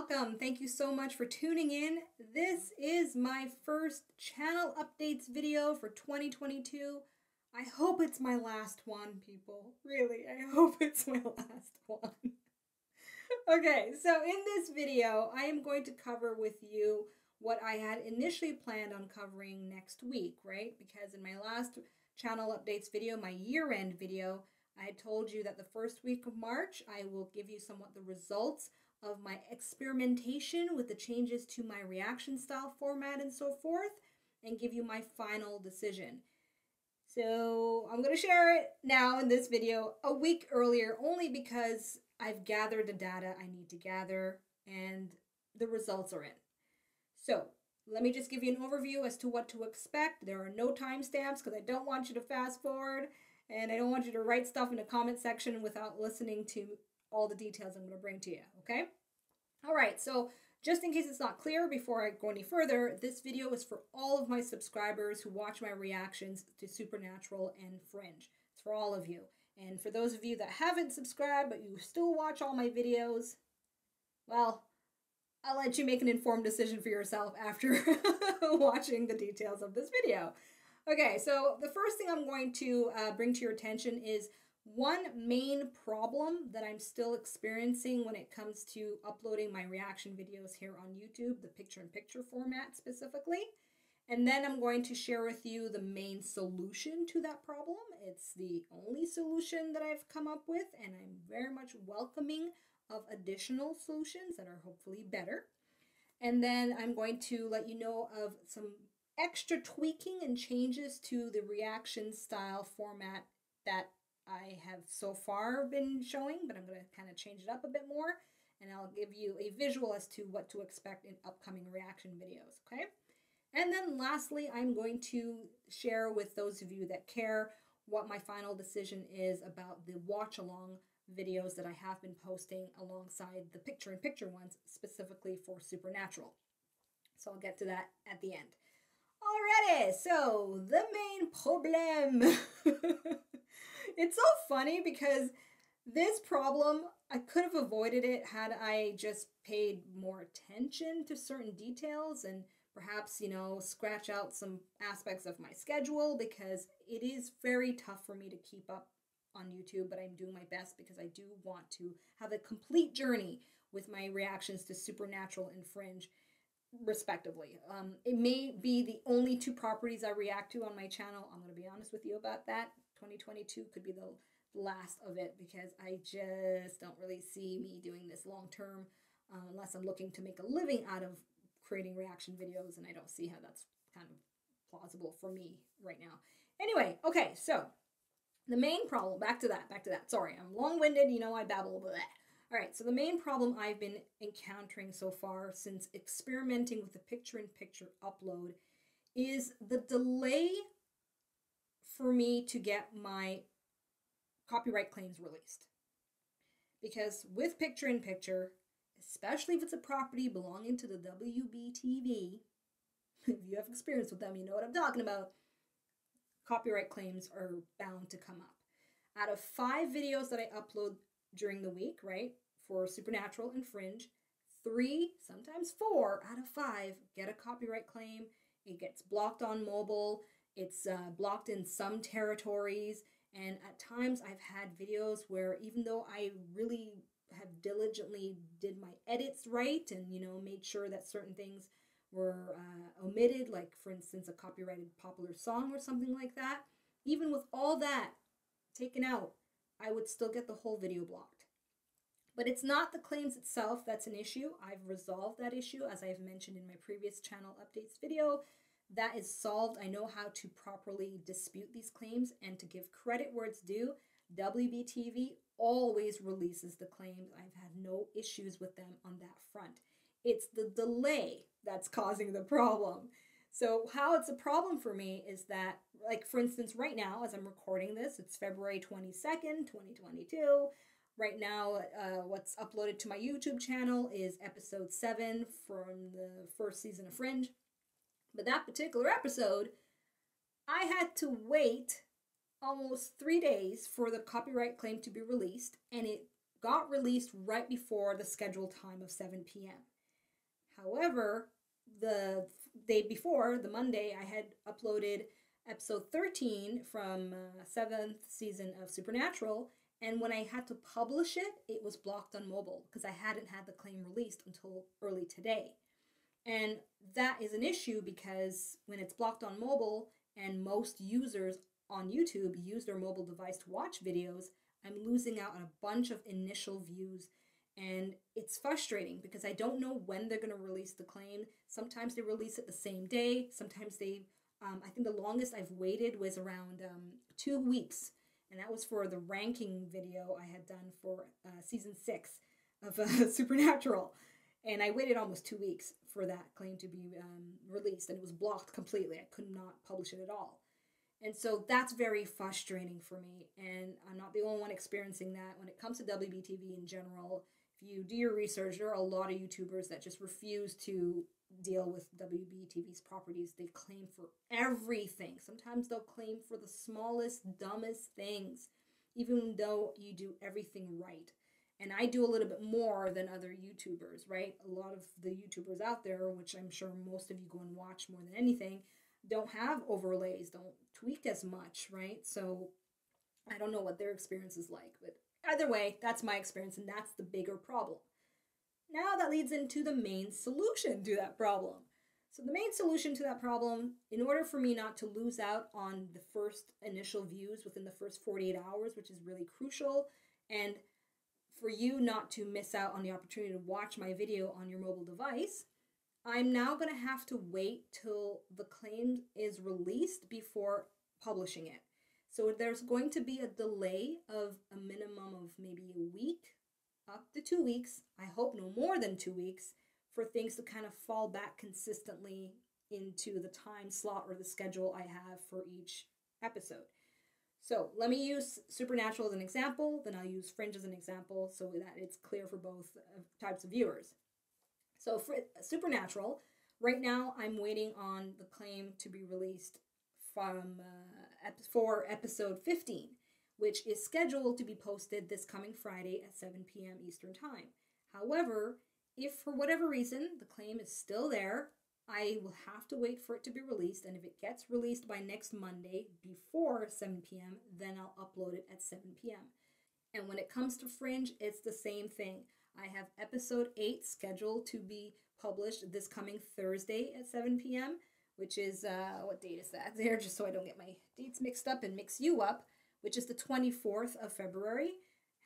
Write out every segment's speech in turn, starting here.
welcome. Thank you so much for tuning in. This is my first channel updates video for 2022. I hope it's my last one, people. Really, I hope it's my last one. Okay, so in this video, I am going to cover with you what I had initially planned on covering next week, right? Because in my last channel updates video, my year-end video, I told you that the first week of March, I will give you somewhat the results of my experimentation with the changes to my reaction style format and so forth, and give you my final decision. So I'm going to share it now in this video a week earlier, only because I've gathered the data I need to gather and the results are in. So let me just give you an overview as to what to expect. There are no timestamps because I don't want you to fast forward and I don't want you to write stuff in the comment section without listening to all the details I'm going to bring to you, okay? All right, so just in case it's not clear before I go any further, this video is for all of my subscribers who watch my reactions to Supernatural and Fringe. It's for all of you. And for those of you that haven't subscribed but you still watch all my videos, well, I'll let you make an informed decision for yourself after watching the details of this video. Okay, so the first thing I'm going to bring to your attention is one main problem that I'm still experiencing when it comes to uploading my reaction videos here on YouTube, the picture-in-picture format specifically. And then I'm going to share with you the main solution to that problem. It's the only solution that I've come up with, and I'm very much welcoming of additional solutions that are hopefully better. And then I'm going to let you know of some extra tweaking and changes to the reaction style format that I have so far been showing, but I'm going to kind of change it up a bit more, and I'll give you a visual as to what to expect in upcoming reaction videos, okay? And then lastly, I'm going to share with those of you that care what my final decision is about the watch-along videos that I have been posting alongside the picture-in-picture ones, specifically for Supernatural. So I'll get to that at the end. Alrighty, so the main problem. It's so funny because this problem, I could have avoided it had I just paid more attention to certain details and perhaps, you know, scratch out some aspects of my schedule, because it is very tough for me to keep up on YouTube, but I'm doing my best because I do want to have a complete journey with my reactions to Supernatural and Fringe, respectively. It may be the only two properties I react to on my channel. I'm going to be honest with you about that. 2022 could be the last of it because I just don't really see me doing this long term unless I'm looking to make a living out of creating reaction videos, and I don't see how that's kind of plausible for me right now. Anyway, okay, so the main problem, back to that. Sorry, I'm long-winded, you know, I babble about that. All right, so the main problem I've been encountering so far since experimenting with the picture-in-picture upload is the delay for me to get my copyright claims released. Because with picture-in-picture, especially if it's a property belonging to the WBTV, if you have experience with them, you know what I'm talking about, copyright claims are bound to come up. Out of 5 videos that I upload during the week, right, for Supernatural and Fringe, 3, sometimes 4 out of 5 get a copyright claim. It gets blocked on mobile. It's blocked in some territories. And at times I've had videos where even though I really have diligently did my edits right and, you know, made sure that certain things were omitted, like for instance a copyrighted popular song or something like that, even with all that taken out, I would still get the whole video blocked. But it's not the claims itself that's an issue. I've resolved that issue, as I've mentioned in my previous channel updates video. That is solved. I know how to properly dispute these claims, and to give credit where it's due, WBTV always releases the claims. I've had no issues with them on that front. It's the delay that's causing the problem. So how it's a problem for me is that, like for instance, right now as I'm recording this, it's February 22nd, 2022. Right now, what's uploaded to my YouTube channel is episode 7 from the first season of Fringe. But that particular episode, I had to wait almost 3 days for the copyright claim to be released, and it got released right before the scheduled time of 7 p.m. However, the day before, the Monday, I had uploaded episode 13 from 7th season of Supernatural, and when I had to publish it, it was blocked on mobile because I hadn't had the claim released until early today. And that is an issue because when it's blocked on mobile and most users on YouTube use their mobile device to watch videos, I'm losing out on a bunch of initial views. And it's frustrating because I don't know when they're going to release the claim. Sometimes they release it the same day. Sometimes I think the longest I've waited was around 2 weeks. And that was for the ranking video I had done for season 6 of Supernatural. And I waited almost 2 weeks for that claim to be released. And it was blocked completely. I could not publish it at all. And so that's very frustrating for me. And I'm not the only one experiencing that. When it comes to WBTV in general, if you do your research, there are a lot of YouTubers that just refuse to deal with WBTV's properties. They claim for everything. Sometimes they'll claim for the smallest, dumbest things, even though you do everything right. And I do a little bit more than other YouTubers, right? A lot of the YouTubers out there, which I'm sure most of you go and watch more than anything, don't have overlays, don't tweak as much, right? So I don't know what their experience is like, but either way, that's my experience, and that's the bigger problem. Now that leads into the main solution to that problem. So the main solution to that problem, in order for me not to lose out on the first initial views within the first 48 hours, which is really crucial, and for you not to miss out on the opportunity to watch my video on your mobile device, I'm now going to have to wait till the claim is released before publishing it. So there's going to be a delay of a minimum of maybe a week, up to 2 weeks. I hope no more than 2 weeks for things to kind of fall back consistently into the time slot or the schedule I have for each episode. So let me use Supernatural as an example, then I'll use Fringe as an example so that it's clear for both types of viewers. So for Supernatural, right now I'm waiting on the claim to be released for episode 15, which is scheduled to be posted this coming Friday at 7 p.m. Eastern Time. However, if for whatever reason the claim is still there, I will have to wait for it to be released, and if it gets released by next Monday before 7 p.m., then I'll upload it at 7 p.m. And when it comes to Fringe, it's the same thing. I have episode 8 scheduled to be published this coming Thursday at 7 p.m., which is, what date is that there? Just so I don't get my dates mixed up and mix you up, which is the 24th of February.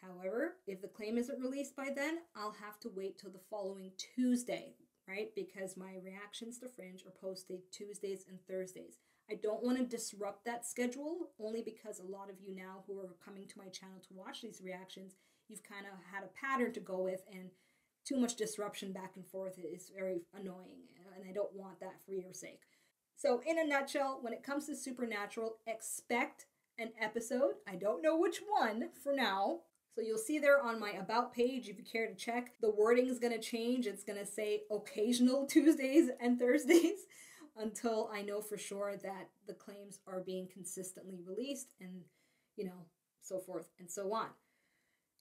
However, if the claim isn't released by then, I'll have to wait till the following Tuesday, right? Because my reactions to Fringe are posted Tuesdays and Thursdays. I don't want to disrupt that schedule, only because a lot of you now who are coming to my channel to watch these reactions, you've kind of had a pattern to go with, and too much disruption back and forth is very annoying, and I don't want that for your sake. So in a nutshell, when it comes to Supernatural, expect an episode. I don't know which one for now. So you'll see there on my About page, if you care to check, the wording is going to change. It's going to say occasional Tuesdays and Thursdays until I know for sure that the claims are being consistently released and, so forth and so on.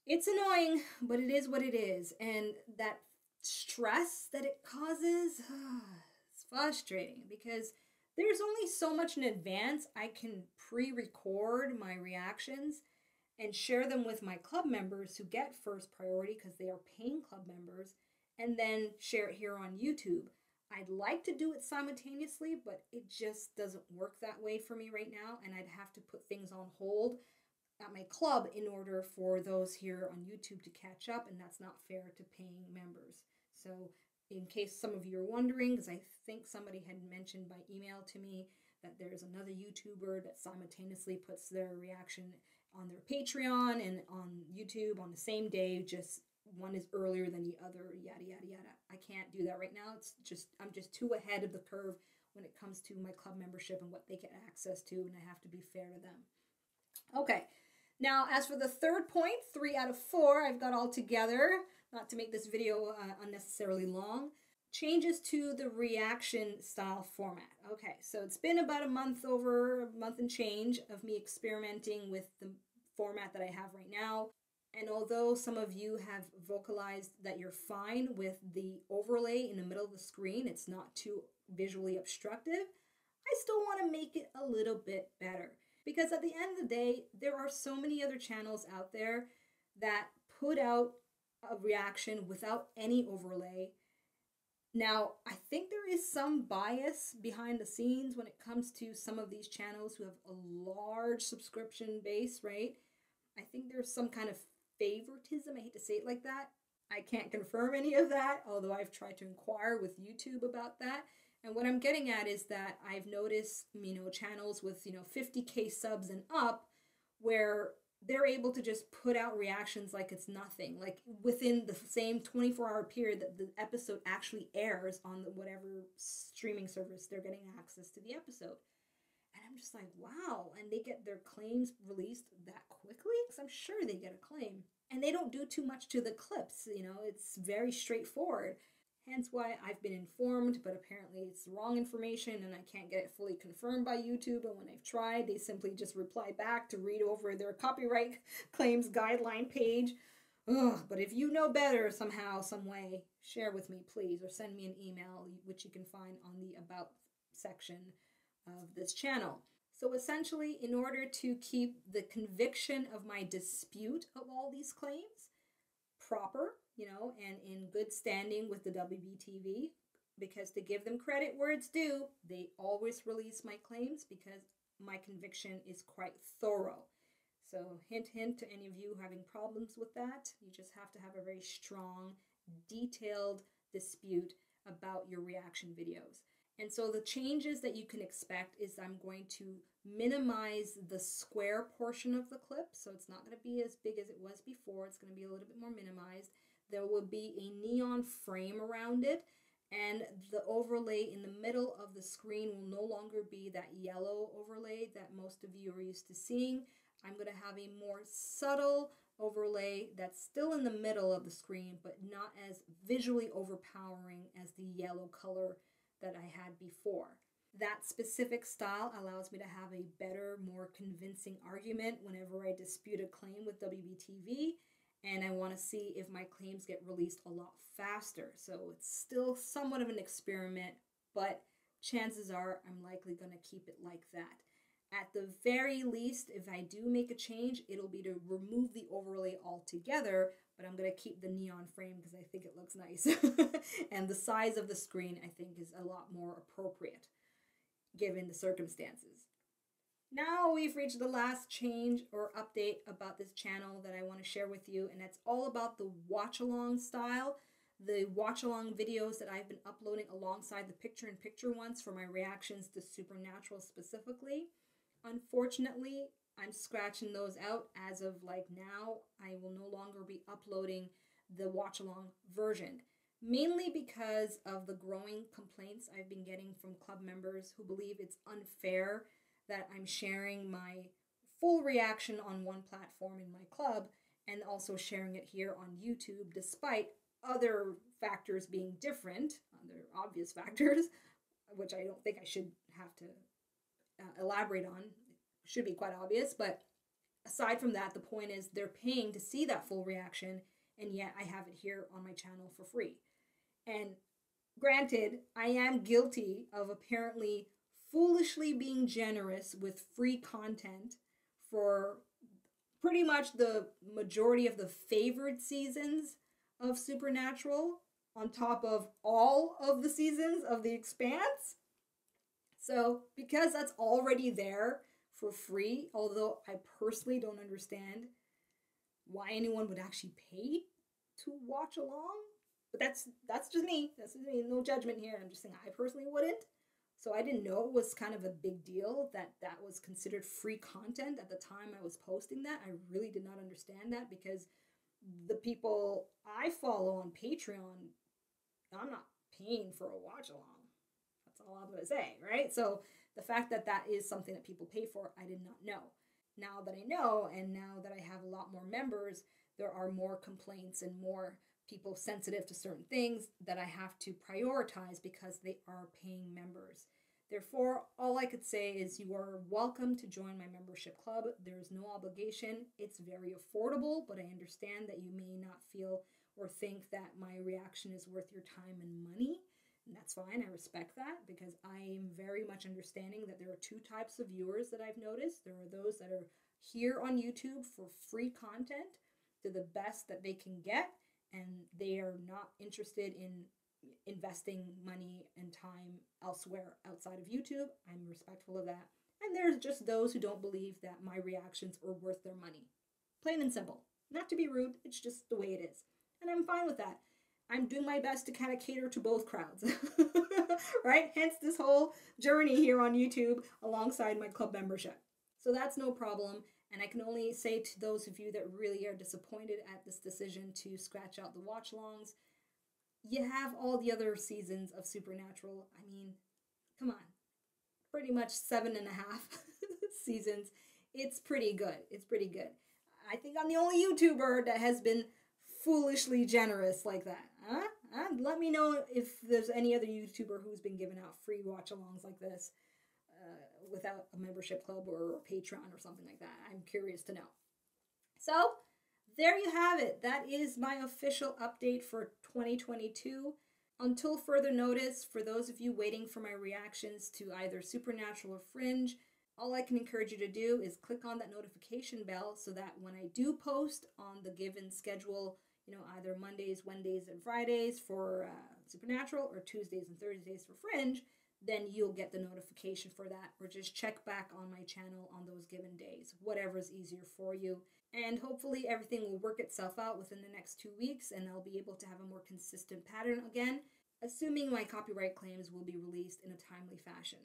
It's annoying, but it is what it is. And that stress that it causes, it's frustrating because there's only so much in advance I can pre-record my reactions and share them with my club members who get first priority because they are paying club members, and then share it here on YouTube. I'd like to do it simultaneously, but it just doesn't work that way for me right now, and I'd have to put things on hold at my club in order for those here on YouTube to catch up, and that's not fair to paying members. So in case some of you are wondering, because I think somebody had mentioned by email to me that there's another YouTuber that simultaneously puts their reaction on their Patreon and on YouTube on the same day, just one is earlier than the other, yada, yada, yada. I can't do that right now. I'm just too ahead of the curve when it comes to my club membership and what they get access to, and I have to be fair to them. Okay, now as for the third point, 3 out of 4 I've got all together, not to make this video unnecessarily long. Changes to the reaction style format. Okay, so it's been about a month and change of me experimenting with the format that I have right now. And although some of you have vocalized that you're fine with the overlay in the middle of the screen, it's not too visually obstructive, I still want to make it a little bit better. Because at the end of the day, there are so many other channels out there that put out a reaction without any overlay. Now, I think there is some bias behind the scenes when it comes to some of these channels who have a large subscription base, right? I think there's some kind of favoritism. I hate to say it like that. I can't confirm any of that, although I've tried to inquire with YouTube about that. And what I'm getting at is that I've noticed, channels with, 50K subs and up where they're able to just put out reactions like it's nothing, like within the same 24-hour period that the episode actually airs on whatever streaming service they're getting access to the episode. And I'm just like, wow. And they get their claims released that quickly? Because I'm sure they get a claim. And they don't do too much to the clips, it's very straightforward. Hence why I've been informed, but apparently it's wrong information and I can't get it fully confirmed by YouTube. And when I've tried, they simply just reply back to read over their copyright claims guideline page. Ugh, but if you know better somehow, some way, share with me, please, or send me an email, which you can find on the About section of this channel. So essentially, in order to keep the conviction of my dispute of all these claims proper, and in good standing with the WBTV, because to give them credit where it's due, they always release my claims because my conviction is quite thorough. So hint, hint to any of you having problems with that, you just have to have a very strong, detailed dispute about your reaction videos. And so the changes that you can expect is I'm going to minimize the square portion of the clip. So it's not going to be as big as it was before. It's going to be a little bit more minimized. There will be a neon frame around it. And the overlay in the middle of the screen will no longer be that yellow overlay that most of you are used to seeing. I'm going to have a more subtle overlay that's still in the middle of the screen, but not as visually overpowering as the yellow color that I had before. That specific style allows me to have a better, more convincing argument whenever I dispute a claim with WBTV, and I want to see if my claims get released a lot faster. So it's still somewhat of an experiment, but chances are I'm likely going to keep it like that. At the very least, if I do make a change, it'll be to remove the overlay altogether, but I'm going to keep the neon frame because I think it looks nice. And the size of the screen, I think, is a lot more appropriate given the circumstances. Now we've reached the last change or update about this channel that I want to share with you, and it's all about the watch-along style. The watch-along videos that I've been uploading alongside the picture-in-picture ones for my reactions to Supernatural specifically. Unfortunately, I'm scratching those out as of now. I will no longer be uploading the watch-along version, mainly because of the growing complaints I've been getting from club members who believe it's unfair that I'm sharing my full reaction on one platform in my club and also sharing it here on YouTube, despite other factors being different, other obvious factors, which I don't think I should have to elaborate on. Should be quite obvious, but aside from that, the point is they're paying to see that full reaction, and yet I have it here on my channel for free. And granted, I am guilty of apparently foolishly being generous with free content for pretty much the majority of the favored seasons of Supernatural, on top of all of the seasons of The Expanse. So because that's already there for free, although I personally don't understand why anyone would actually pay to watch along, but that's just me. That's just me. No judgment here. I'm just saying I personally wouldn't. So I didn't know it was kind of a big deal that that was considered free content at the time I was posting that. I really did not understand that because the people I follow on Patreon, I'm not paying for a watch along. That's all I'm going to say, right? So the fact that that is something that people pay for, I did not know. Now that I know, and now that I have a lot more members, there are more complaints and more people sensitive to certain things that I have to prioritize because they are paying members. Therefore, all I could say is you are welcome to join my membership club. There is no obligation. It's very affordable, but I understand that you may not feel or think that my reaction is worth your time and money. And that's fine. I respect that because I am very much understanding that there are two types of viewers that I've noticed. There are those that are here on YouTube for free content to the best that they can get, and they are not interested in investing money and time elsewhere outside of YouTube. I'm respectful of that. And there's just those who don't believe that my reactions are worth their money. Plain and simple. Not to be rude, it's just the way it is. And I'm fine with that. I'm doing my best to kind of cater to both crowds, right? Hence this whole journey here on YouTube alongside my club membership. So that's no problem. And I can only say to those of you that really are disappointed at this decision to scratch out the watch-alongs, you have all the other seasons of Supernatural. I mean, come on. Pretty much 7.5 seasons. It's pretty good. It's pretty good. I think I'm the only YouTuber that has been foolishly generous like that. Huh? Let me know if there's any other YouTuber who's been giving out free watch-alongs like this without a membership club or a Patreon or something like that. I'm curious to know. So, there you have it. That is my official update for 2022. Until further notice, for those of you waiting for my reactions to either Supernatural or Fringe, all I can encourage you to do is click on that notification bell so that when I do post on the given schedule, either Mondays, Wednesdays, and Fridays for Supernatural or Tuesdays and Thursdays for Fringe, then you'll get the notification for that, or just check back on my channel on those given days, whatever is easier for you. And hopefully everything will work itself out within the next 2 weeks, and I'll be able to have a more consistent pattern again, assuming my copyright claims will be released in a timely fashion.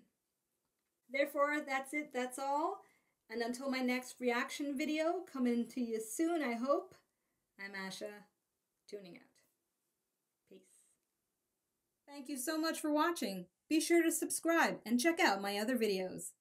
Therefore, that's it, that's all. And until my next reaction video, coming to you soon, I hope, I'm Asha, tuning out. Peace. Thank you so much for watching. Be sure to subscribe and check out my other videos.